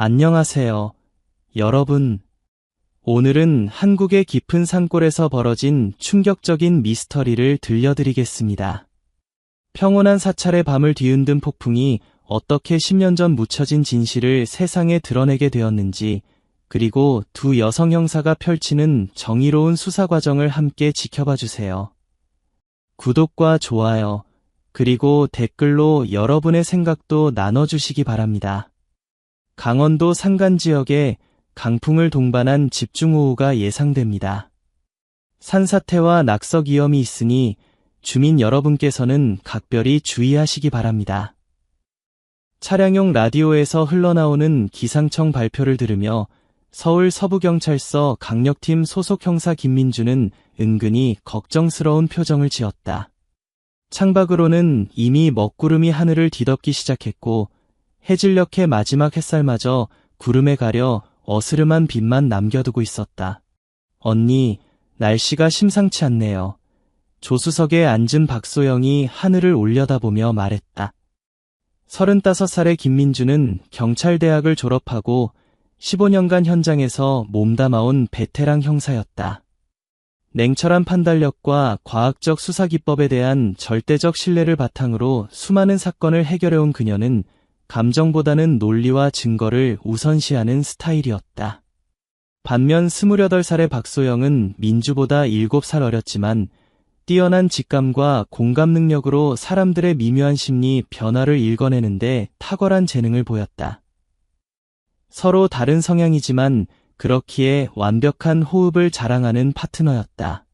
안녕하세요, 여러분. 오늘은 한국의 깊은 산골에서 벌어진 충격적인 미스터리를 들려드리겠습니다. 평온한 사찰의 밤을 뒤흔든 폭풍이 어떻게 10년 전 묻혀진 진실을 세상에 드러내게 되었는지, 그리고 두 여성 형사가 펼치는 정의로운 수사 과정을 함께 지켜봐 주세요. 구독과 좋아요, 그리고 댓글로 여러분의 생각도 나눠주시기 바랍니다. 강원도 산간 지역에 강풍을 동반한 집중호우가 예상됩니다. 산사태와 낙석 위험이 있으니 주민 여러분께서는 각별히 주의하시기 바랍니다. 차량용 라디오에서 흘러나오는 기상청 발표를 들으며 서울 서부경찰서 강력팀 소속 형사 김민주는 은근히 걱정스러운 표정을 지었다. 창밖으로는 이미 먹구름이 하늘을 뒤덮기 시작했고 해질녘의 마지막 햇살마저 구름에 가려 어스름한 빛만 남겨두고 있었다. 언니, 날씨가 심상치 않네요. 조수석에 앉은 박소영이 하늘을 올려다보며 말했다. 35살의 김민주는 경찰대학을 졸업하고 15년간 현장에서 몸담아온 베테랑 형사였다. 냉철한 판단력과 과학적 수사기법에 대한 절대적 신뢰를 바탕으로 수많은 사건을 해결해온 그녀는 감정보다는 논리와 증거를 우선시하는 스타일이었다. 반면 28살의 박소영은 민주보다 7살 어렸지만 뛰어난 직감과 공감 능력으로 사람들의 미묘한 심리 변화를 읽어내는데 탁월한 재능을 보였다. 서로 다른 성향이지만 그렇기에 완벽한 호흡을 자랑하는 파트너였다.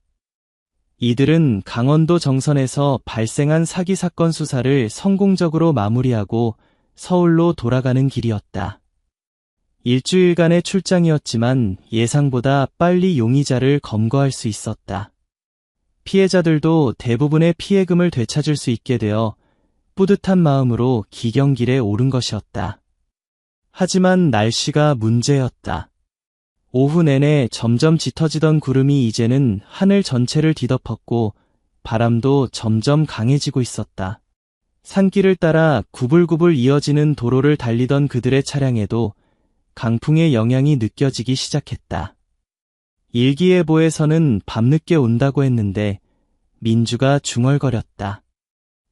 이들은 강원도 정선에서 발생한 사기 사건 수사를 성공적으로 마무리하고 서울로 돌아가는 길이었다. 일주일간의 출장이었지만 예상보다 빨리 용의자를 검거할 수 있었다. 피해자들도 대부분의 피해금을 되찾을 수 있게 되어 뿌듯한 마음으로 기경길에 오른 것이었다. 하지만 날씨가 문제였다. 오후 내내 점점 짙어지던 구름이 이제는 하늘 전체를 뒤덮었고 바람도 점점 강해지고 있었다. 산길을 따라 구불구불 이어지는 도로를 달리던 그들의 차량에도 강풍의 영향이 느껴지기 시작했다. 일기예보에서는 밤늦게 온다고 했는데 민주가 중얼거렸다.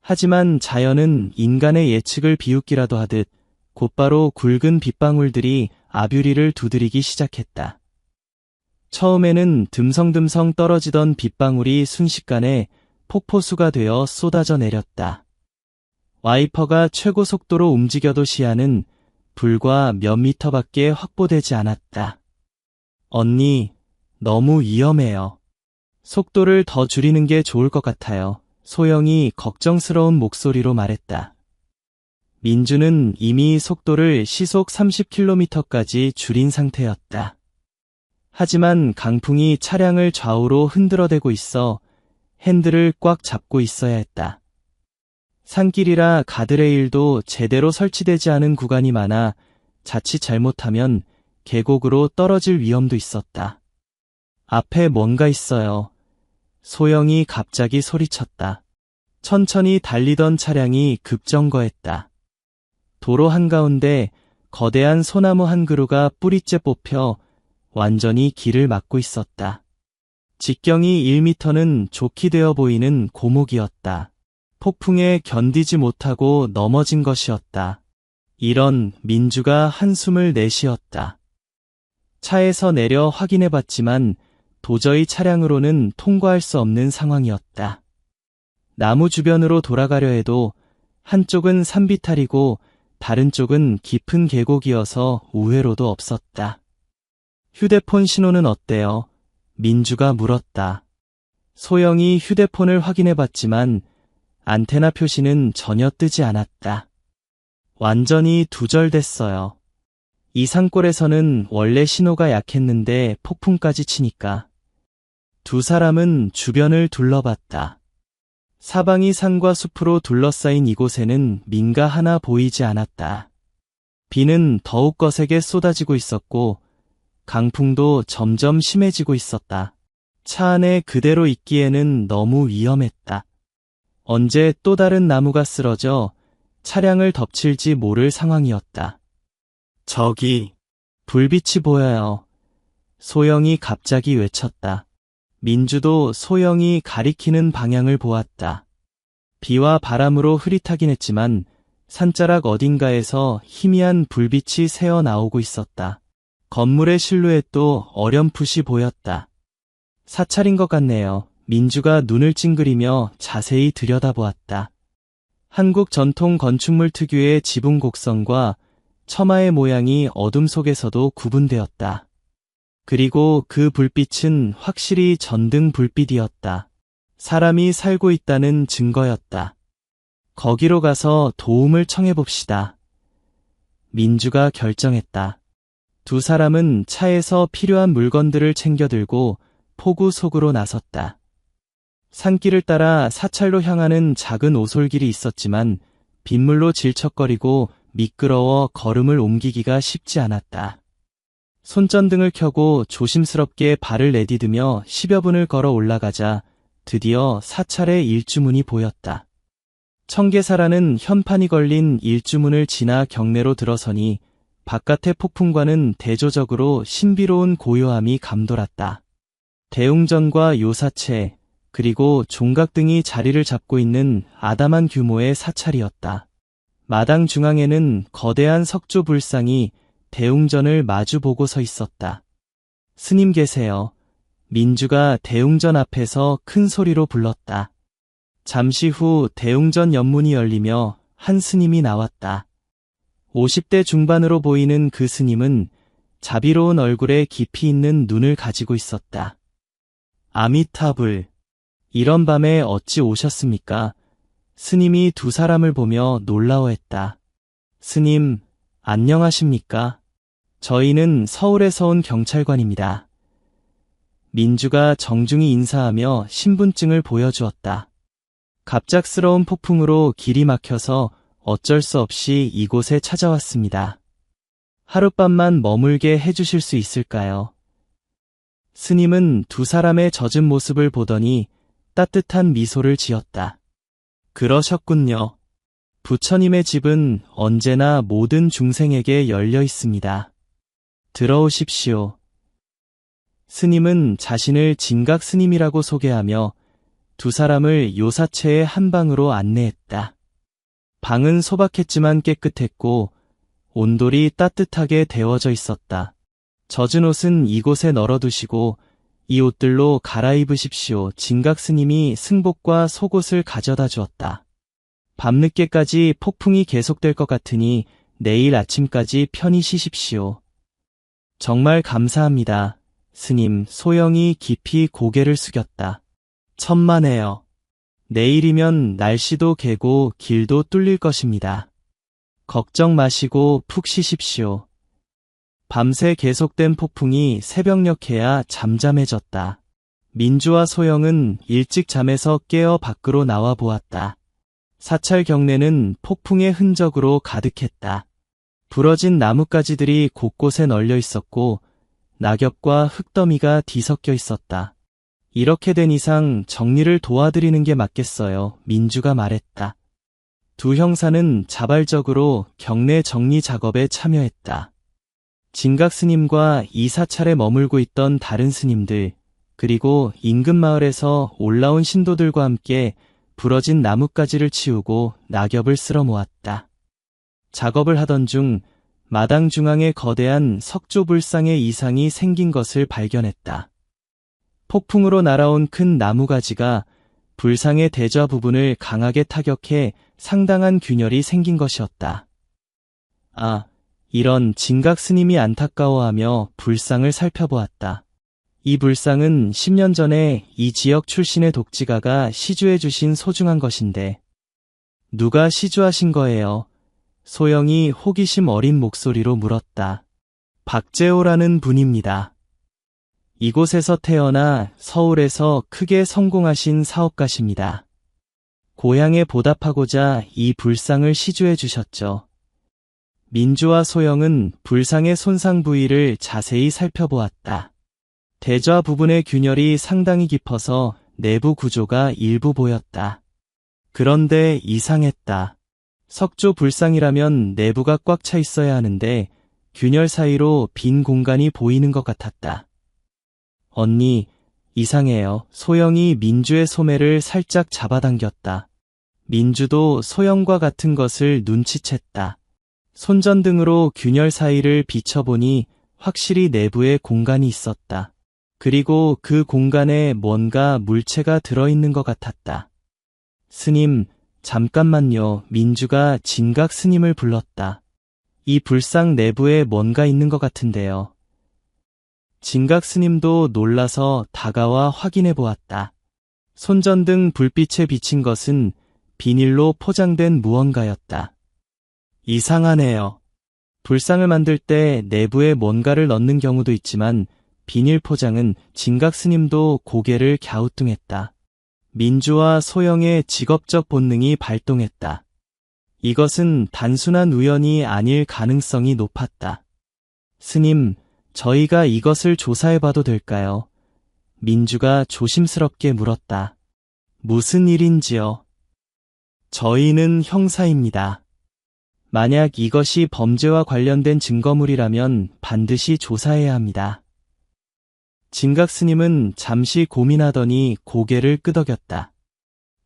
하지만 자연은 인간의 예측을 비웃기라도 하듯 곧바로 굵은 빗방울들이 아뷰리를 두드리기 시작했다. 처음에는 듬성듬성 떨어지던 빗방울이 순식간에 폭포수가 되어 쏟아져 내렸다. 와이퍼가 최고 속도로 움직여도 시야는 불과 몇 미터밖에 확보되지 않았다. 언니, 너무 위험해요. 속도를 더 줄이는 게 좋을 것 같아요. 소영이 걱정스러운 목소리로 말했다. 민주는 이미 속도를 시속 30km까지 줄인 상태였다. 하지만 강풍이 차량을 좌우로 흔들어대고 있어 핸들을 꽉 잡고 있어야 했다. 산길이라 가드레일도 제대로 설치되지 않은 구간이 많아 자칫 잘못하면 계곡으로 떨어질 위험도 있었다. 앞에 뭔가 있어요. 소영이 갑자기 소리쳤다. 천천히 달리던 차량이 급정거했다. 도로 한가운데 거대한 소나무 한 그루가 뿌리째 뽑혀 완전히 길을 막고 있었다. 직경이 1m는 좋게 되어 보이는 고목이었다. 폭풍에 견디지 못하고 넘어진 것이었다. 이런 민주가 한숨을 내쉬었다. 차에서 내려 확인해봤지만 도저히 차량으로는 통과할 수 없는 상황이었다. 나무 주변으로 돌아가려 해도 한쪽은 산비탈이고 다른 쪽은 깊은 계곡이어서 우회로도 없었다. 휴대폰 신호는 어때요? 민주가 물었다. 소영이 휴대폰을 확인해봤지만 안테나 표시는 전혀 뜨지 않았다. 완전히 두절됐어요. 이 산골에서는 원래 신호가 약했는데 폭풍까지 치니까. 두 사람은 주변을 둘러봤다. 사방이 산과 숲으로 둘러싸인 이곳에는 민가 하나 보이지 않았다. 비는 더욱 거세게 쏟아지고 있었고 강풍도 점점 심해지고 있었다. 차 안에 그대로 있기에는 너무 위험했다. 언제 또 다른 나무가 쓰러져 차량을 덮칠지 모를 상황이었다. 저기, 불빛이 보여요. 소영이 갑자기 외쳤다. 민주도 소영이 가리키는 방향을 보았다. 비와 바람으로 흐릿하긴 했지만 산자락 어딘가에서 희미한 불빛이 새어 나오고 있었다. 건물의 실루엣도 어렴풋이 보였다. 사찰인 것 같네요. 민주가 눈을 찡그리며 자세히 들여다보았다. 한국 전통 건축물 특유의 지붕 곡선과 처마의 모양이 어둠 속에서도 구분되었다. 그리고 그 불빛은 확실히 전등 불빛이었다. 사람이 살고 있다는 증거였다. 거기로 가서 도움을 청해봅시다. 민주가 결정했다. 두 사람은 차에서 필요한 물건들을 챙겨들고 포구 속으로 나섰다. 산길을 따라 사찰로 향하는 작은 오솔길이 있었지만 빗물로 질척거리고 미끄러워 걸음을 옮기기가 쉽지 않았다. 손전등을 켜고 조심스럽게 발을 내디디며 10여 분을 걸어 올라가자 드디어 사찰의 일주문이 보였다. 청계사라는 현판이 걸린 일주문을 지나 경내로 들어서니 바깥의 폭풍과는 대조적으로 신비로운 고요함이 감돌았다. 대웅전과 요사체, 그리고 종각 등이 자리를 잡고 있는 아담한 규모의 사찰이었다. 마당 중앙에는 거대한 석조 불상이 대웅전을 마주보고 서 있었다. 스님 계세요. 민주가 대웅전 앞에서 큰 소리로 불렀다. 잠시 후 대웅전 연문이 열리며 한 스님이 나왔다. 50대 중반으로 보이는 그 스님은 자비로운 얼굴에 깊이 있는 눈을 가지고 있었다. 아미타불, 이런 밤에 어찌 오셨습니까? 스님이 두 사람을 보며 놀라워했다. 스님, 안녕하십니까? 저희는 서울에서 온 경찰관입니다. 민주가 정중히 인사하며 신분증을 보여주었다. 갑작스러운 폭풍으로 길이 막혀서 어쩔 수 없이 이곳에 찾아왔습니다. 하룻밤만 머물게 해주실 수 있을까요? 스님은 두 사람의 젖은 모습을 보더니 따뜻한 미소를 지었다. 그러셨군요. 부처님의 집은 언제나 모든 중생에게 열려 있습니다. 들어오십시오. 스님은 자신을 진각 스님이라고 소개하며 두 사람을 요사체의 한 방으로 안내했다. 방은 소박했지만 깨끗했고 온돌이 따뜻하게 데워져 있었다. 젖은 옷은 이곳에 널어두시고 이 옷들로 갈아입으십시오. 진각 스님이 승복과 속옷을 가져다 주었다. 밤늦게까지 폭풍이 계속될 것 같으니 내일 아침까지 편히 쉬십시오. 정말 감사합니다. 스님, 소영이 깊이 고개를 숙였다. 천만에요. 내일이면 날씨도 개고 길도 뚫릴 것입니다. 걱정 마시고 푹 쉬십시오. 밤새 계속된 폭풍이 새벽녘에야 잠잠해졌다. 민주와 소영은 일찍 잠에서 깨어 밖으로 나와 보았다. 사찰 경내는 폭풍의 흔적으로 가득했다. 부러진 나뭇가지들이 곳곳에 널려 있었고 낙엽과 흙더미가 뒤섞여 있었다. 이렇게 된 이상 정리를 도와드리는 게 맞겠어요. 민주가 말했다. 두 형사는 자발적으로 경내 정리 작업에 참여했다. 진각 스님과 이 사찰에 머물고 있던 다른 스님들, 그리고 인근 마을에서 올라온 신도들과 함께 부러진 나뭇가지를 치우고 낙엽을 쓸어 모았다. 작업을 하던 중 마당 중앙에 거대한 석조불상의 이상이 생긴 것을 발견했다. 폭풍으로 날아온 큰 나무가지가 불상의 대좌 부분을 강하게 타격해 상당한 균열이 생긴 것이었다. 아, 이런 진각 스님이 안타까워하며 불상을 살펴보았다. 이 불상은 10년 전에 이 지역 출신의 독지가가 시주해 주신 소중한 것인데 누가 시주하신 거예요? 소영이 호기심 어린 목소리로 물었다. 박재호라는 분입니다. 이곳에서 태어나 서울에서 크게 성공하신 사업가십니다. 고향에 보답하고자 이 불상을 시주해 주셨죠. 민주와 소영은 불상의 손상 부위를 자세히 살펴보았다. 대좌 부분의 균열이 상당히 깊어서 내부 구조가 일부 보였다. 그런데 이상했다. 석조 불상이라면 내부가 꽉 차 있어야 하는데 균열 사이로 빈 공간이 보이는 것 같았다. 언니, 이상해요. 소영이 민주의 소매를 살짝 잡아당겼다. 민주도 소영과 같은 것을 눈치챘다. 손전등으로 균열 사이를 비춰보니 확실히 내부에 공간이 있었다. 그리고 그 공간에 뭔가 물체가 들어있는 것 같았다. 스님, 잠깐만요. 민주가 진각 스님을 불렀다. 이 불상 내부에 뭔가 있는 것 같은데요. 진각 스님도 놀라서 다가와 확인해 보았다. 손전등 불빛에 비친 것은 비닐로 포장된 무언가였다. 이상하네요. 불상을 만들 때 내부에 뭔가를 넣는 경우도 있지만 비닐 포장은 진각 스님도 고개를 갸우뚱했다. 민주와 소영의 직업적 본능이 발동했다. 이것은 단순한 우연이 아닐 가능성이 높았다. 스님, 저희가 이것을 조사해봐도 될까요? 민주가 조심스럽게 물었다. 무슨 일인지요? 저희는 형사입니다. 만약 이것이 범죄와 관련된 증거물이라면 반드시 조사해야 합니다. 진각 스님은 잠시 고민하더니 고개를 끄덕였다.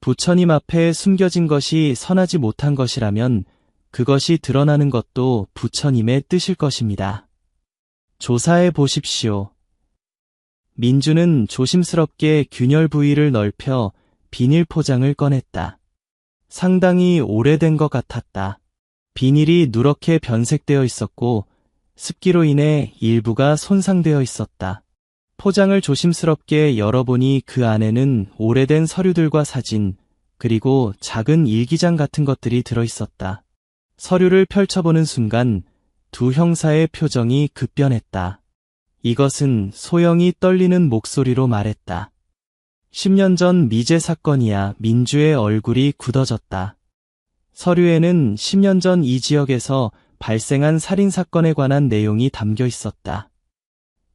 부처님 앞에 숨겨진 것이 선하지 못한 것이라면 그것이 드러나는 것도 부처님의 뜻일 것입니다. 조사해 보십시오. 민주는 조심스럽게 균열 부위를 넓혀 비닐 포장을 꺼냈다. 상당히 오래된 것 같았다. 비닐이 누렇게 변색되어 있었고 습기로 인해 일부가 손상되어 있었다. 포장을 조심스럽게 열어보니 그 안에는 오래된 서류들과 사진, 그리고 작은 일기장 같은 것들이 들어있었다. 서류를 펼쳐보는 순간 두 형사의 표정이 급변했다. 이것은 소영이 떨리는 목소리로 말했다. 10년 전 미제 사건이야. 민주의 얼굴이 굳어졌다. 서류에는 10년 전 이 지역에서 발생한 살인사건에 관한 내용이 담겨 있었다.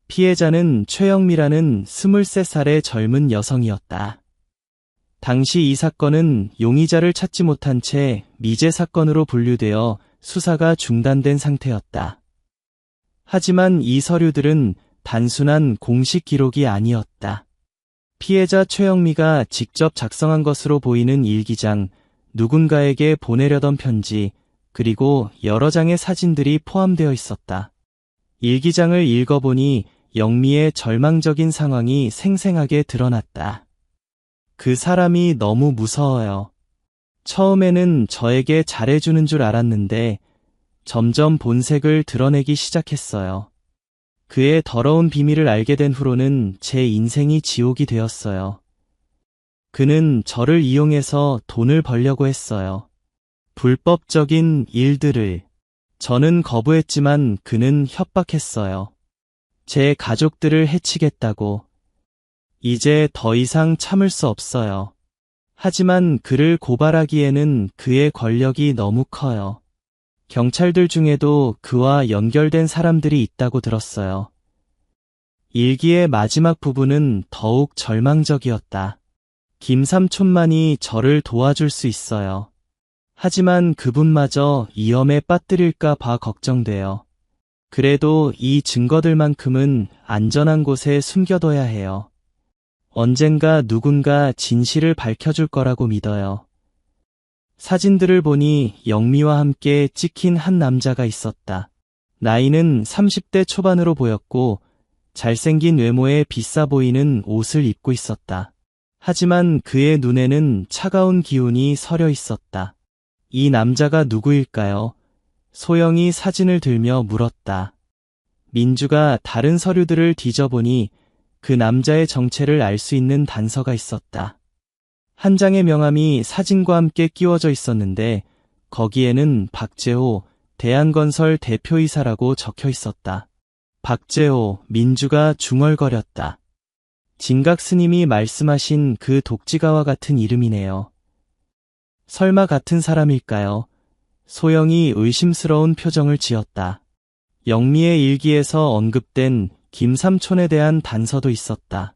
피해자는 최영미라는 23살의 젊은 여성이었다. 당시 이 사건은 용의자를 찾지 못한 채 미제 사건으로 분류되어 수사가 중단된 상태였다. 하지만 이 서류들은 단순한 공식 기록이 아니었다. 피해자 최영미가 직접 작성한 것으로 보이는 일기장, 누군가에게 보내려던 편지, 그리고 여러 장의 사진들이 포함되어 있었다. 일기장을 읽어보니 영미의 절망적인 상황이 생생하게 드러났다. 그 사람이 너무 무서워요. 처음에는 저에게 잘해주는 줄 알았는데 점점 본색을 드러내기 시작했어요. 그의 더러운 비밀을 알게 된 후로는 제 인생이 지옥이 되었어요. 그는 저를 이용해서 돈을 벌려고 했어요. 불법적인 일들을. 저는 거부했지만 그는 협박했어요. 제 가족들을 해치겠다고. 이제 더 이상 참을 수 없어요. 하지만 그를 고발하기에는 그의 권력이 너무 커요. 경찰들 중에도 그와 연결된 사람들이 있다고 들었어요. 일기의 마지막 부분은 더욱 절망적이었다. 김삼촌만이 저를 도와줄 수 있어요. 하지만 그분마저 위험에 빠뜨릴까 봐 걱정돼요. 그래도 이 증거들만큼은 안전한 곳에 숨겨둬야 해요. 언젠가 누군가 진실을 밝혀줄 거라고 믿어요. 사진들을 보니 영미와 함께 찍힌 한 남자가 있었다. 나이는 30대 초반으로 보였고 잘생긴 외모에 비싸 보이는 옷을 입고 있었다. 하지만 그의 눈에는 차가운 기운이 서려 있었다. 이 남자가 누구일까요? 소영이 사진을 들며 물었다. 민주가 다른 서류들을 뒤져보니 그 남자의 정체를 알 수 있는 단서가 있었다. 한 장의 명함이 사진과 함께 끼워져 있었는데 거기에는 박재호, 대한건설 대표이사라고 적혀 있었다. 박재호, 민주가 중얼거렸다. 진각 스님이 말씀하신 그 독지가와 같은 이름이네요. 설마 같은 사람일까요? 소영이 의심스러운 표정을 지었다. 영미의 일기에서 언급된 김삼촌에 대한 단서도 있었다.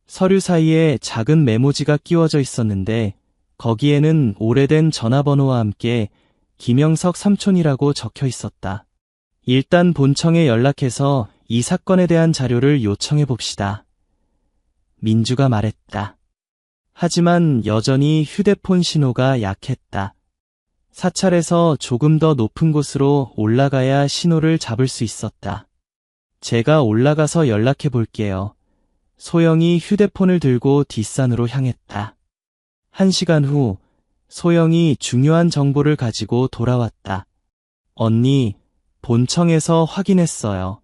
서류 사이에 작은 메모지가 끼워져 있었는데 거기에는 오래된 전화번호와 함께 김영석 삼촌이라고 적혀 있었다. 일단 본청에 연락해서 이 사건에 대한 자료를 요청해 봅시다. 민주가 말했다. 하지만 여전히 휴대폰 신호가 약했다. 사찰에서 조금 더 높은 곳으로 올라가야 신호를 잡을 수 있었다. 제가 올라가서 연락해 볼게요. 소영이 휴대폰을 들고 뒷산으로 향했다. 1시간 후 소영이 중요한 정보를 가지고 돌아왔다. 언니, 본청에서 확인했어요.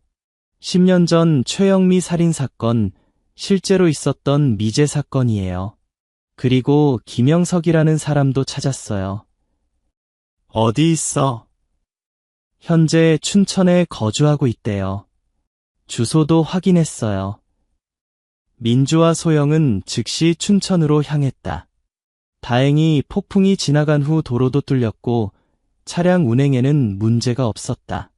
10년 전 최영미 살인 사건, 실제로 있었던 미제 사건이에요. 그리고 김영석이라는 사람도 찾았어요. 어디 있어? 현재 춘천에 거주하고 있대요. 주소도 확인했어요. 민주와 소영은 즉시 춘천으로 향했다. 다행히 폭풍이 지나간 후 도로도 뚫렸고 차량 운행에는 문제가 없었다.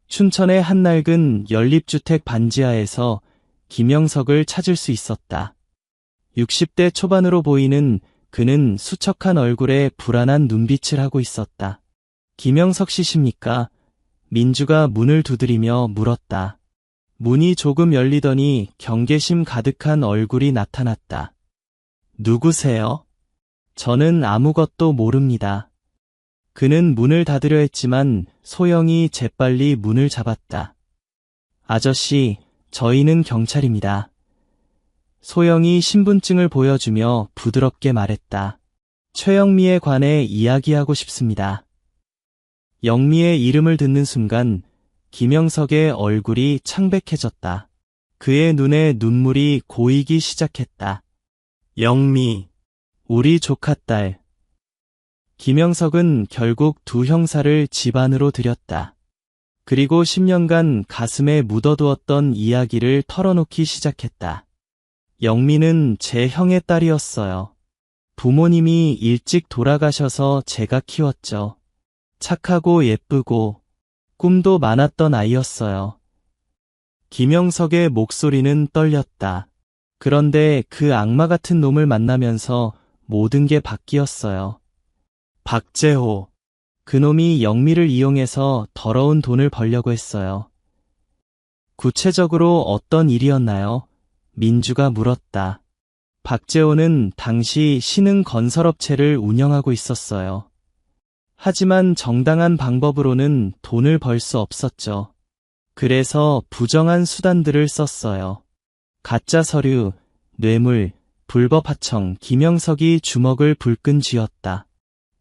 춘천의 한 낡은 연립주택 반지하에서 김영석을 찾을 수 있었다. 60대 초반으로 보이는 그는 수척한 얼굴에 불안한 눈빛을 하고 있었다. 김영석 씨십니까? 민주가 문을 두드리며 물었다. 문이 조금 열리더니 경계심 가득한 얼굴이 나타났다. 누구세요? 저는 아무것도 모릅니다. 그는 문을 닫으려 했지만 소영이 재빨리 문을 잡았다. 아저씨, 저희는 경찰입니다. 소영이 신분증을 보여주며 부드럽게 말했다. 최영미에 관해 이야기하고 싶습니다. 영미의 이름을 듣는 순간 김영석의 얼굴이 창백해졌다. 그의 눈에 눈물이 고이기 시작했다. 영미, 우리 조카딸. 김영석은 결국 두 형사를 집 안으로 들였다. 그리고 10년간 가슴에 묻어두었던 이야기를 털어놓기 시작했다. 영미는 제 형의 딸이었어요. 부모님이 일찍 돌아가셔서 제가 키웠죠. 착하고 예쁘고 꿈도 많았던 아이였어요. 김영석의 목소리는 떨렸다. 그런데 그 악마 같은 놈을 만나면서 모든 게 바뀌었어요. 박재호. 그놈이 영미를 이용해서 더러운 돈을 벌려고 했어요. 구체적으로 어떤 일이었나요? 민주가 물었다. 박재호는 당시 신흥 건설업체를 운영하고 있었어요. 하지만 정당한 방법으로는 돈을 벌 수 없었죠. 그래서 부정한 수단들을 썼어요. 가짜 서류, 뇌물, 불법 하청, 김영석이 주먹을 불끈 쥐었다.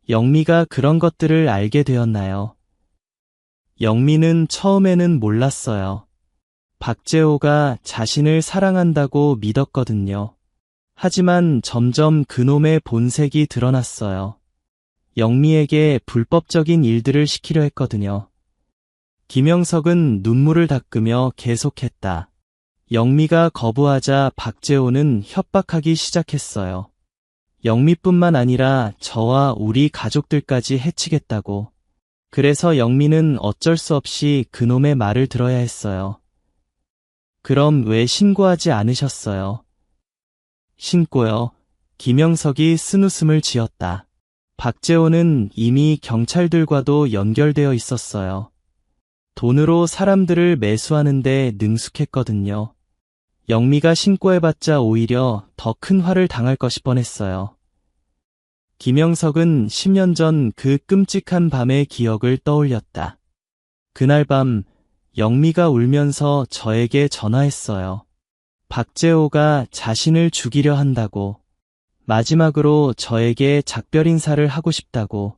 영미가 그런 것들을 알게 되었나요? 영미는 처음에는 몰랐어요. 박재호가 자신을 사랑한다고 믿었거든요. 하지만 점점 그놈의 본색이 드러났어요. 영미에게 불법적인 일들을 시키려 했거든요. 김영석은 눈물을 닦으며 계속했다. 영미가 거부하자 박재호는 협박하기 시작했어요. 영미뿐만 아니라 저와 우리 가족들까지 해치겠다고. 그래서 영미는 어쩔 수 없이 그놈의 말을 들어야 했어요. 그럼 왜 신고하지 않으셨어요? 신고요. 김영석이 쓴웃음을 지었다. 박재호는 이미 경찰들과도 연결되어 있었어요. 돈으로 사람들을 매수하는데 능숙했거든요. 영미가 신고해봤자 오히려 더 큰 화를 당할 것이 뻔했어요. 김영석은 10년 전 그 끔찍한 밤의 기억을 떠올렸다. 그날 밤 영미가 울면서 저에게 전화했어요. 박재호가 자신을 죽이려 한다고. 마지막으로 저에게 작별 인사를 하고 싶다고.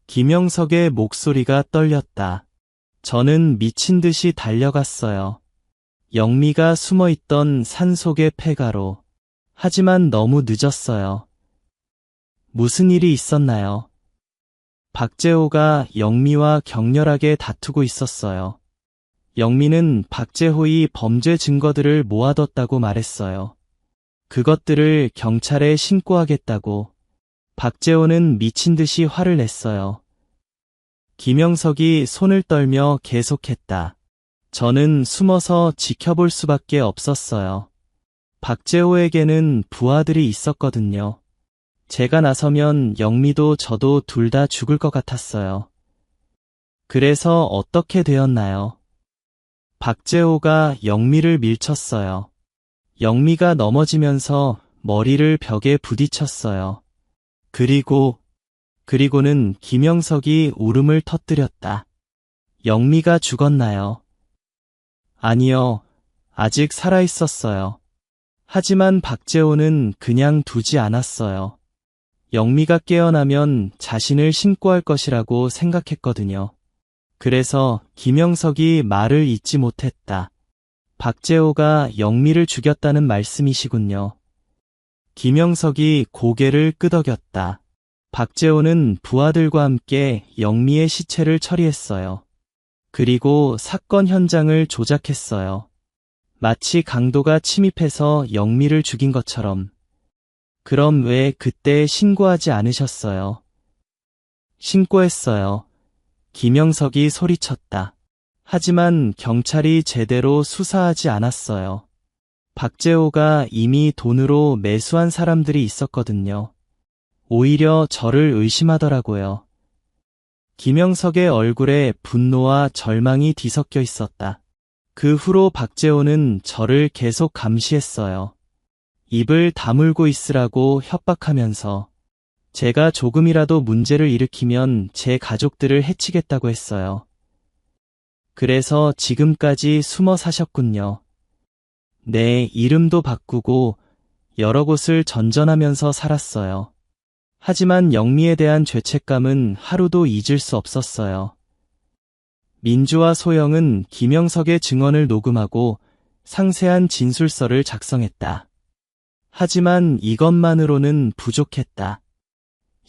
김영석의 목소리가 떨렸다. 저는 미친 듯이 달려갔어요. 영미가 숨어있던 산속의 폐가로. 하지만 너무 늦었어요. 무슨 일이 있었나요? 박재호가 영미와 격렬하게 다투고 있었어요. 영미는 박재호의 범죄 증거들을 모아뒀다고 말했어요. 그것들을 경찰에 신고하겠다고. 박재호는 미친 듯이 화를 냈어요. 김영석이 손을 떨며 계속했다. 저는 숨어서 지켜볼 수밖에 없었어요. 박재호에게는 부하들이 있었거든요. 제가 나서면 영미도 저도 둘 다 죽을 것 같았어요. 그래서 어떻게 되었나요? 박재호가 영미를 밀쳤어요. 영미가 넘어지면서 머리를 벽에 부딪혔어요. 그리고는 김영석이 울음을 터뜨렸다. 영미가 죽었나요? 아니요, 아직 살아있었어요. 하지만 박재호는 그냥 두지 않았어요. 영미가 깨어나면 자신을 신고할 것이라고 생각했거든요. 그래서 김영석이 말을 잇지 못했다. 박재호가 영미를 죽였다는 말씀이시군요. 김영석이 고개를 끄덕였다. 박재호는 부하들과 함께 영미의 시체를 처리했어요. 그리고 사건 현장을 조작했어요. 마치 강도가 침입해서 영미를 죽인 것처럼. 그럼 왜 그때 신고하지 않으셨어요? 신고했어요. 김영석이 소리쳤다. 하지만 경찰이 제대로 수사하지 않았어요. 박재호가 이미 돈으로 매수한 사람들이 있었거든요. 오히려 저를 의심하더라고요. 김영석의 얼굴에 분노와 절망이 뒤섞여 있었다. 그 후로 박재호는 저를 계속 감시했어요. 입을 다물고 있으라고 협박하면서 제가 조금이라도 문제를 일으키면 제 가족들을 해치겠다고 했어요. 그래서 지금까지 숨어 사셨군요. 네, 이름도 바꾸고 여러 곳을 전전하면서 살았어요. 하지만 영미에 대한 죄책감은 하루도 잊을 수 없었어요. 민주와 소영은 김영석의 증언을 녹음하고 상세한 진술서를 작성했다. 하지만 이것만으로는 부족했다.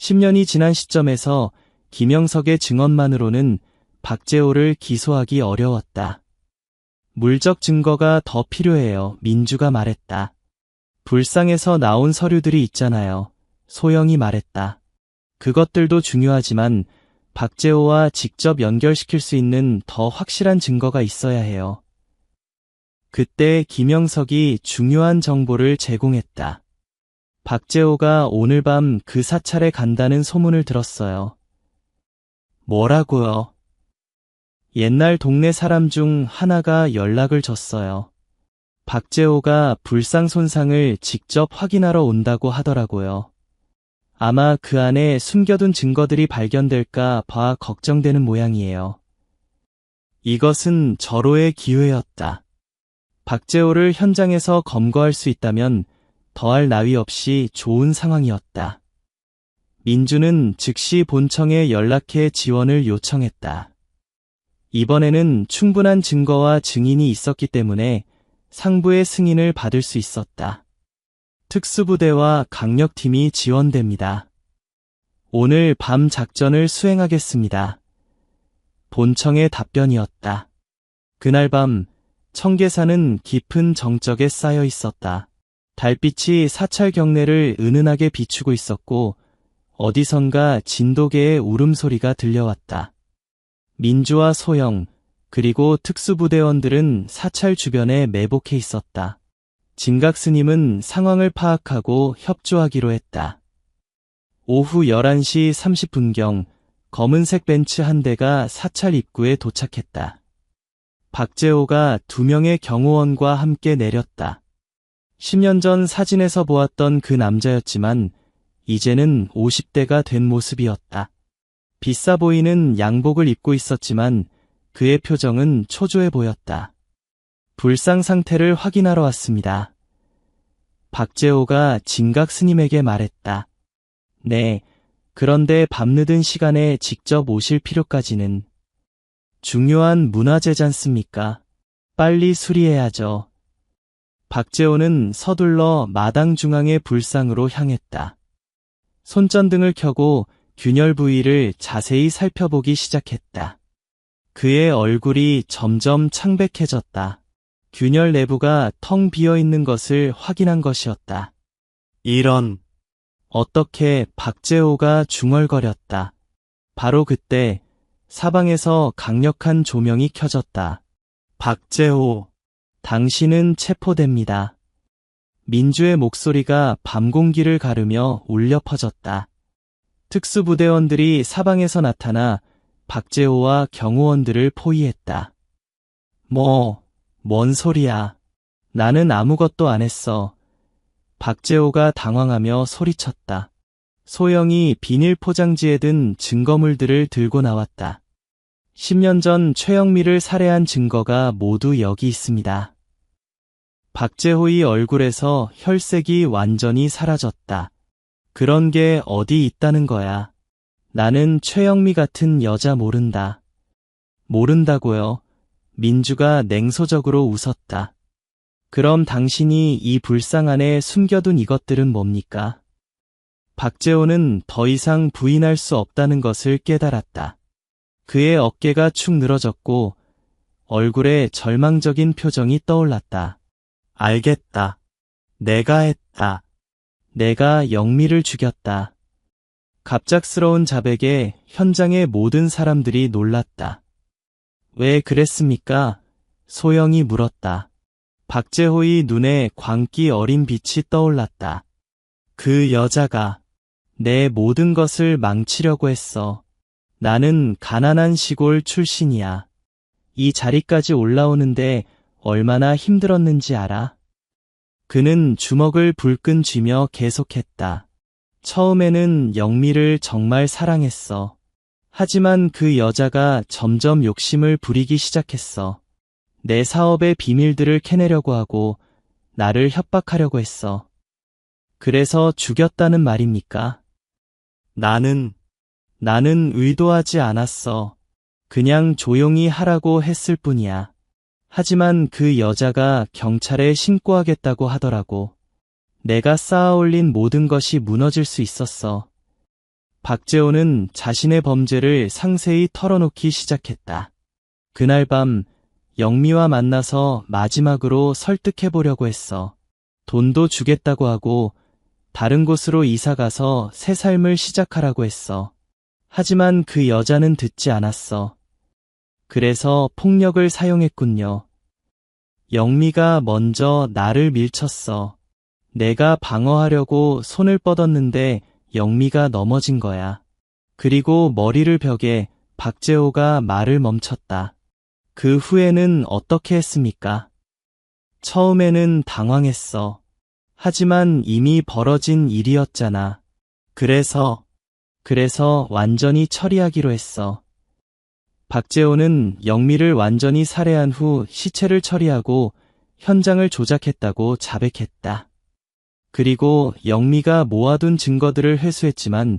10년이 지난 시점에서 김영석의 증언만으로는 박재호를 기소하기 어려웠다. 물적 증거가 더 필요해요. 민주가 말했다. 불상에서 나온 서류들이 있잖아요. 소영이 말했다. 그것들도 중요하지만 박재호와 직접 연결시킬 수 있는 더 확실한 증거가 있어야 해요. 그때 김영석이 중요한 정보를 제공했다. 박재호가 오늘 밤 그 사찰에 간다는 소문을 들었어요. 뭐라고요? 옛날 동네 사람 중 하나가 연락을 줬어요. 박재호가 불상 손상을 직접 확인하러 온다고 하더라고요. 아마 그 안에 숨겨둔 증거들이 발견될까 봐 걱정되는 모양이에요. 이것은 절호의 기회였다. 박재호를 현장에서 검거할 수 있다면 더할 나위 없이 좋은 상황이었다. 민주는 즉시 본청에 연락해 지원을 요청했다. 이번에는 충분한 증거와 증인이 있었기 때문에 상부의 승인을 받을 수 있었다. 특수부대와 강력팀이 지원됩니다. 오늘 밤 작전을 수행하겠습니다. 본청의 답변이었다. 그날 밤 청계산은 깊은 정적에 쌓여 있었다. 달빛이 사찰 경내를 은은하게 비추고 있었고 어디선가 진도개의 울음소리가 들려왔다. 민주와 소영, 그리고 특수부대원들은 사찰 주변에 매복해 있었다. 진각 스님은 상황을 파악하고 협조하기로 했다. 오후 11시 30분경 검은색 벤츠 한 대가 사찰 입구에 도착했다. 박재호가 2명의 경호원과 함께 내렸다. 10년 전 사진에서 보았던 그 남자였지만 이제는 50대가 된 모습이었다. 비싸 보이는 양복을 입고 있었지만 그의 표정은 초조해 보였다. 불상 상태를 확인하러 왔습니다. 박재호가 진각 스님에게 말했다. 네, 그런데 밤늦은 시간에 직접 오실 필요까지는. 중요한 문화재잖습니까? 빨리 수리해야죠. 박재호는 서둘러 마당 중앙의 불상으로 향했다. 손전등을 켜고 균열 부위를 자세히 살펴보기 시작했다. 그의 얼굴이 점점 창백해졌다. 균열 내부가 텅 비어 있는 것을 확인한 것이었다. 이런... 어떻게 박재호가 중얼거렸다. 바로 그때 사방에서 강력한 조명이 켜졌다. 박재호, 당신은 체포됩니다. 민주의 목소리가 밤 공기를 가르며 울려 퍼졌다. 특수부대원들이 사방에서 나타나 박재호와 경호원들을 포위했다. 뭔 소리야. 나는 아무것도 안 했어. 박재호가 당황하며 소리쳤다. 소영이 비닐 포장지에 든 증거물들을 들고 나왔다. 10년 전 최영미를 살해한 증거가 모두 여기 있습니다. 박재호의 얼굴에서 혈색이 완전히 사라졌다. 그런 게 어디 있다는 거야. 나는 최영미 같은 여자 모른다. 모른다고요? 민주가 냉소적으로 웃었다. 그럼 당신이 이 불상 안에 숨겨둔 이것들은 뭡니까? 박재호는 더 이상 부인할 수 없다는 것을 깨달았다. 그의 어깨가 축 늘어졌고 얼굴에 절망적인 표정이 떠올랐다. 알겠다. 내가 했다. 내가 영미를 죽였다. 갑작스러운 자백에 현장의 모든 사람들이 놀랐다. 왜 그랬습니까? 소영이 물었다. 박재호의 눈에 광기 어린 빛이 떠올랐다. 그 여자가 내 모든 것을 망치려고 했어. 나는 가난한 시골 출신이야. 이 자리까지 올라오는데 얼마나 힘들었는지 알아? 그는 주먹을 불끈 쥐며 계속했다. 처음에는 영미를 정말 사랑했어. 하지만 그 여자가 점점 욕심을 부리기 시작했어. 내 사업의 비밀들을 캐내려고 하고 나를 협박하려고 했어. 그래서 죽였다는 말입니까? 나는 의도하지 않았어. 그냥 조용히 하라고 했을 뿐이야. 하지만 그 여자가 경찰에 신고하겠다고 하더라고. 내가 쌓아올린 모든 것이 무너질 수 있었어. 박재호는 자신의 범죄를 상세히 털어놓기 시작했다. 그날 밤 영미와 만나서 마지막으로 설득해보려고 했어. 돈도 주겠다고 하고 다른 곳으로 이사가서 새 삶을 시작하라고 했어. 하지만 그 여자는 듣지 않았어. 그래서 폭력을 사용했군요. 영미가 먼저 나를 밀쳤어. 내가 방어하려고 손을 뻗었는데 영미가 넘어진 거야. 그리고 머리를 벽에 박재호가 말을 멈췄다. 그 후에는 어떻게 했습니까? 처음에는 당황했어. 하지만 이미 벌어진 일이었잖아. 그래서 완전히 처리하기로 했어. 박재호는 영미를 완전히 살해한 후 시체를 처리하고 현장을 조작했다고 자백했다. 그리고 영미가 모아둔 증거들을 회수했지만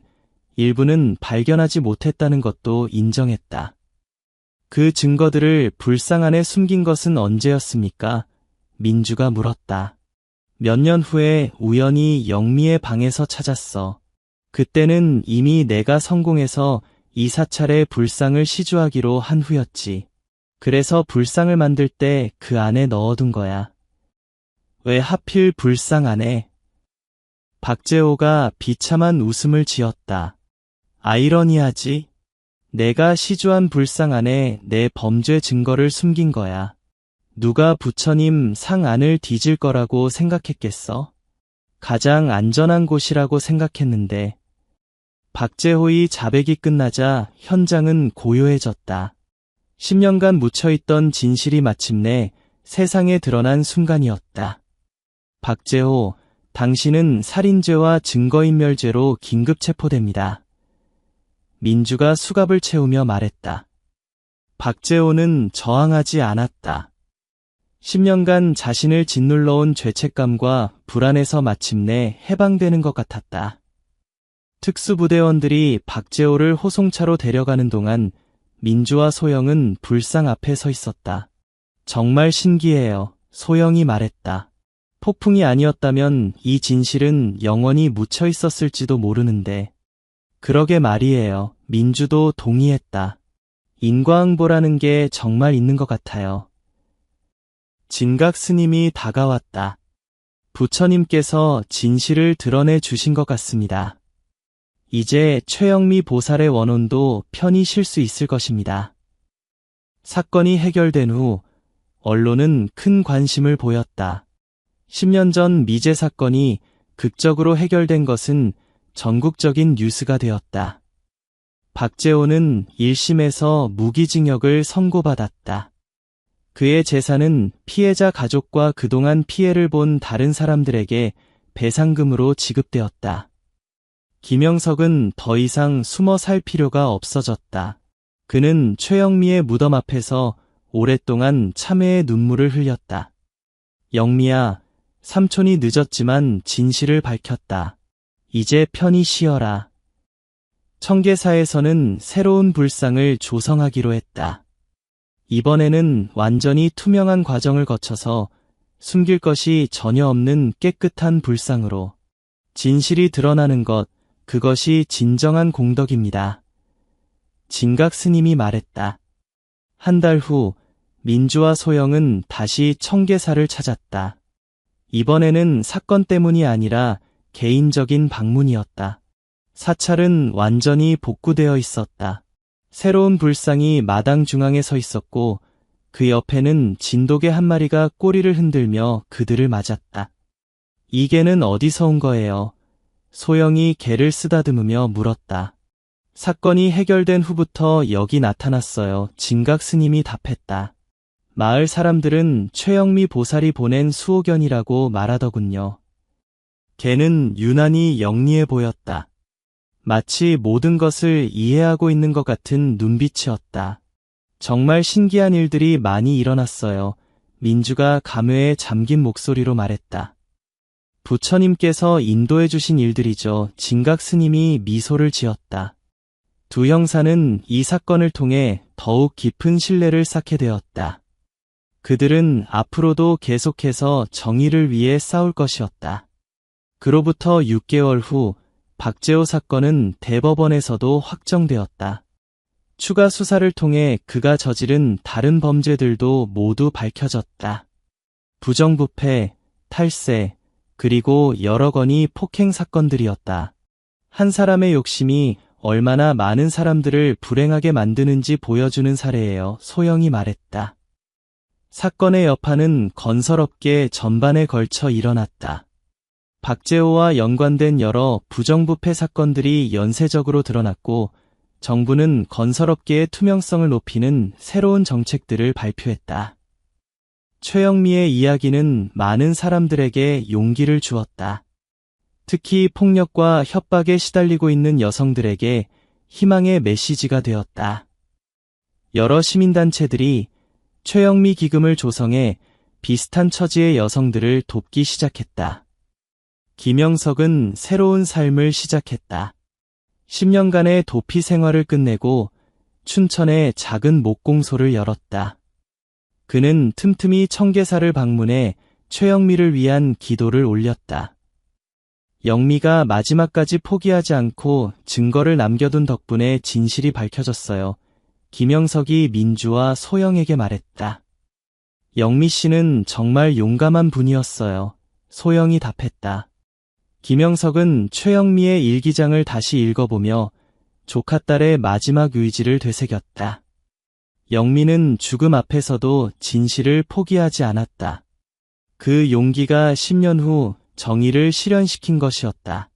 일부는 발견하지 못했다는 것도 인정했다. 그 증거들을 불상 안에 숨긴 것은 언제였습니까? 민주가 물었다. 몇 년 후에 우연히 영미의 방에서 찾았어. 그때는 이미 내가 성공해서 이 사찰에 불상을 시주하기로 한 후였지. 그래서 불상을 만들 때 그 안에 넣어둔 거야. 왜 하필 불상 안에? 박재호가 비참한 웃음을 지었다. 아이러니하지? 내가 시주한 불상 안에 내 범죄 증거를 숨긴 거야. 누가 부처님 상 안을 뒤질 거라고 생각했겠어? 가장 안전한 곳이라고 생각했는데. 박재호의 자백이 끝나자 현장은 고요해졌다. 10년간 묻혀있던 진실이 마침내 세상에 드러난 순간이었다. 박재호, 당신은 살인죄와 증거인멸죄로 긴급 체포됩니다. 민주가 수갑을 채우며 말했다. 박재호는 저항하지 않았다. 10년간 자신을 짓눌러온 죄책감과 불안에서 마침내 해방되는 것 같았다. 특수부대원들이 박재호를 호송차로 데려가는 동안 민주와 소영은 불상 앞에 서 있었다. 정말 신기해요. 소영이 말했다. 폭풍이 아니었다면 이 진실은 영원히 묻혀 있었을지도 모르는데. 그러게 말이에요. 민주도 동의했다. 인과응보라는 게 정말 있는 것 같아요. 진각 스님이 다가왔다. 부처님께서 진실을 드러내 주신 것 같습니다. 이제 최영미 보살의 원혼도 편히 쉴 수 있을 것입니다. 사건이 해결된 후 언론은 큰 관심을 보였다. 10년 전 미제 사건이 극적으로 해결된 것은 전국적인 뉴스가 되었다. 박재호는 1심에서 무기징역을 선고받았다. 그의 재산은 피해자 가족과 그동안 피해를 본 다른 사람들에게 배상금으로 지급되었다. 김영석은 더 이상 숨어 살 필요가 없어졌다. 그는 최영미의 무덤 앞에서 오랫동안 참회의 눈물을 흘렸다. 영미야, 삼촌이 늦었지만 진실을 밝혔다. 이제 편히 쉬어라. 청계사에서는 새로운 불상을 조성하기로 했다. 이번에는 완전히 투명한 과정을 거쳐서 숨길 것이 전혀 없는 깨끗한 불상으로 진실이 드러나는 것, 그것이 진정한 공덕입니다. 진각 스님이 말했다. 한 달 후 민주와 소영은 다시 청계사를 찾았다. 이번에는 사건 때문이 아니라 개인적인 방문이었다. 사찰은 완전히 복구되어 있었다. 새로운 불상이 마당 중앙에 서 있었고 그 옆에는 진돗개 한 마리가 꼬리를 흔들며 그들을 맞았다. 이 개는 어디서 온 거예요? 소영이 개를 쓰다듬으며 물었다. 사건이 해결된 후부터 여기 나타났어요. 진각 스님이 답했다. 마을 사람들은 최영미 보살이 보낸 수호견이라고 말하더군요. 개는 유난히 영리해 보였다. 마치 모든 것을 이해하고 있는 것 같은 눈빛이었다. 정말 신기한 일들이 많이 일어났어요. 민주가 감회에 잠긴 목소리로 말했다. 부처님께서 인도해 주신 일들이죠. 진각 스님이 미소를 지었다. 두 형사는 이 사건을 통해 더욱 깊은 신뢰를 쌓게 되었다. 그들은 앞으로도 계속해서 정의를 위해 싸울 것이었다. 그로부터 6개월 후 박재호 사건은 대법원에서도 확정되었다. 추가 수사를 통해 그가 저지른 다른 범죄들도 모두 밝혀졌다. 부정부패, 탈세, 그리고 여러 건의 폭행 사건들이었다. 한 사람의 욕심이 얼마나 많은 사람들을 불행하게 만드는지 보여주는 사례예요. 소영이 말했다. 사건의 여파는 건설업계 전반에 걸쳐 일어났다. 박재호와 연관된 여러 부정부패 사건들이 연쇄적으로 드러났고 정부는 건설업계의 투명성을 높이는 새로운 정책들을 발표했다. 최영미의 이야기는 많은 사람들에게 용기를 주었다. 특히 폭력과 협박에 시달리고 있는 여성들에게 희망의 메시지가 되었다. 여러 시민단체들이 최영미 기금을 조성해 비슷한 처지의 여성들을 돕기 시작했다. 김영석은 새로운 삶을 시작했다. 10년간의 도피 생활을 끝내고 춘천에 작은 목공소를 열었다. 그는 틈틈이 청계사를 방문해 최영미를 위한 기도를 올렸다. 영미가 마지막까지 포기하지 않고 증거를 남겨둔 덕분에 진실이 밝혀졌어요. 김영석이 민주와 소영에게 말했다. 영미 씨는 정말 용감한 분이었어요. 소영이 답했다. 김영석은 최영미의 일기장을 다시 읽어보며 조카딸의 마지막 의지를 되새겼다. 영미는 죽음 앞에서도 진실을 포기하지 않았다. 그 용기가 10년 후 정의를 실현시킨 것이었다.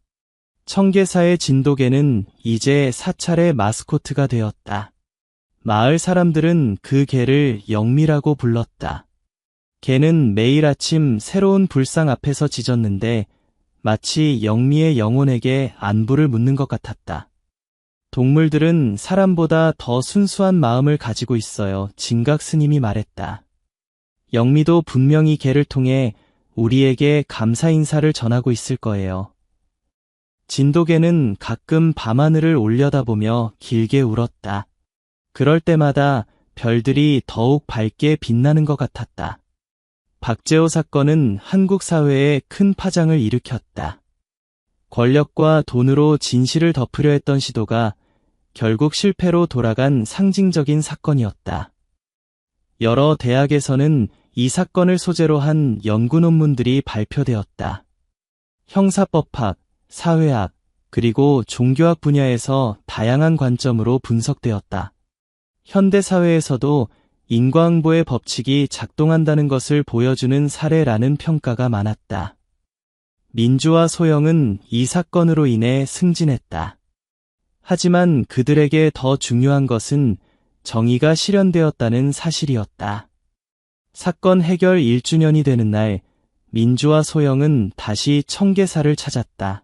청계사의 진돗개는 이제 사찰의 마스코트가 되었다. 마을 사람들은 그 개를 영미라고 불렀다. 개는 매일 아침 새로운 불상 앞에서 짖었는데 마치 영미의 영혼에게 안부를 묻는 것 같았다. 동물들은 사람보다 더 순수한 마음을 가지고 있어요. 진각 스님이 말했다. 영미도 분명히 개를 통해 우리에게 감사 인사를 전하고 있을 거예요. 진돗개는 가끔 밤하늘을 올려다보며 길게 울었다. 그럴 때마다 별들이 더욱 밝게 빛나는 것 같았다. 박재호 사건은 한국 사회에 큰 파장을 일으켰다. 권력과 돈으로 진실을 덮으려 했던 시도가 결국 실패로 돌아간 상징적인 사건이었다. 여러 대학에서는 이 사건을 소재로 한 연구 논문들이 발표되었다. 형사법학, 사회학, 그리고 종교학 분야에서 다양한 관점으로 분석되었다. 현대사회에서도 인과응보의 법칙이 작동한다는 것을 보여주는 사례라는 평가가 많았다. 민주와 소영은 이 사건으로 인해 승진했다. 하지만 그들에게 더 중요한 것은 정의가 실현되었다는 사실이었다. 사건 해결 1주년이 되는 날, 민주와 소영은 다시 청계사를 찾았다.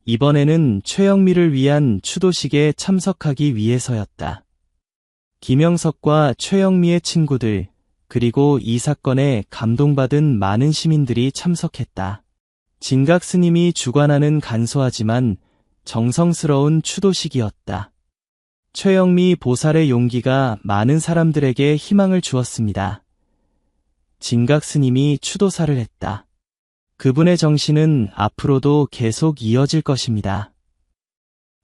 이번에는 최영미를 위한 추도식에 참석하기 위해서였다. 김영석과 최영미의 친구들, 그리고 이 사건에 감동받은 많은 시민들이 참석했다. 진각 스님이 주관하는 간소하지만 정성스러운 추도식이었다. 최영미 보살의 용기가 많은 사람들에게 희망을 주었습니다. 진각 스님이 추도사를 했다. 그분의 정신은 앞으로도 계속 이어질 것입니다.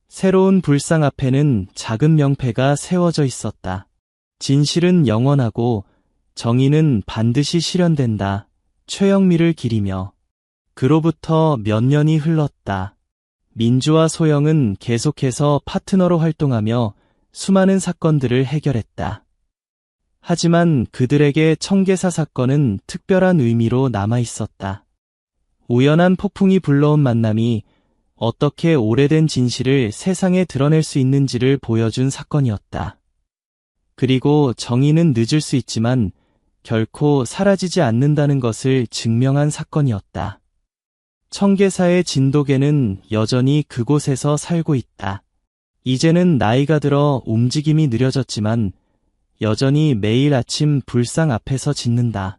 새로운 불상 앞에는 작은 명패가 세워져 있었다. 진실은 영원하고 정의는 반드시 실현된다. 최영미를 기리며. 그로부터 몇 년이 흘렀다. 민주와 소영은 계속해서 파트너로 활동하며 수많은 사건들을 해결했다. 하지만 그들에게 청계사 사건은 특별한 의미로 남아 있었다. 우연한 폭풍이 불러온 만남이 어떻게 오래된 진실을 세상에 드러낼 수 있는지를 보여준 사건이었다. 그리고 정의는 늦을 수 있지만 결코 사라지지 않는다는 것을 증명한 사건이었다. 청계사의 진돗개는 여전히 그곳에서 살고 있다. 이제는 나이가 들어 움직임이 느려졌지만 여전히 매일 아침 불상 앞에서 짖는다.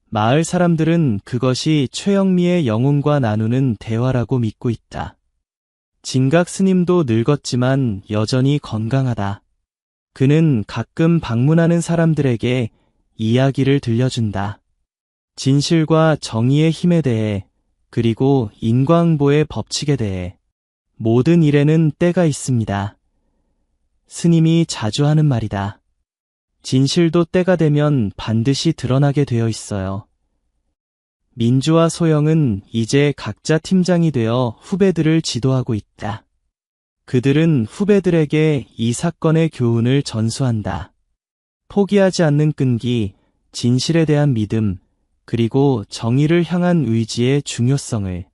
마을 사람들은 그것이 최영미의 영혼과 나누는 대화라고 믿고 있다. 진각 스님도 늙었지만 여전히 건강하다. 그는 가끔 방문하는 사람들에게 이야기를 들려준다. 진실과 정의의 힘에 대해, 그리고 인과응보의 법칙에 대해. 모든 일에는 때가 있습니다. 스님이 자주 하는 말이다. 진실도 때가 되면 반드시 드러나게 되어 있어요. 민주와 소영은 이제 각자 팀장이 되어 후배들을 지도하고 있다. 그들은 후배들에게 이 사건의 교훈을 전수한다. 포기하지 않는 끈기, 진실에 대한 믿음, 그리고 정의를 향한 의지의 중요성을.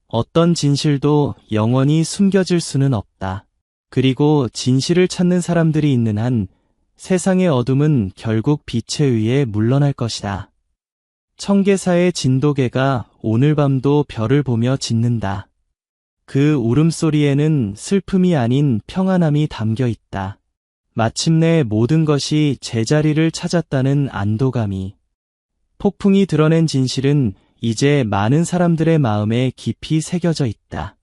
어떤 진실도 영원히 숨겨질 수는 없다. 그리고 진실을 찾는 사람들이 있는 한 세상의 어둠은 결국 빛에 의해 물러날 것이다. 청계사의 진돗개가 오늘 밤도 별을 보며 짖는다. 그 울음소리에는 슬픔이 아닌 평안함이 담겨 있다. 마침내 모든 것이 제자리를 찾았다는 안도감이. 폭풍이 드러낸 진실은 이제 많은 사람들의 마음에 깊이 새겨져 있다.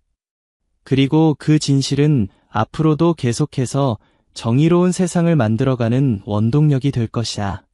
그리고 그 진실은 앞으로도 계속해서 정의로운 세상을 만들어가는 원동력이 될 것이다.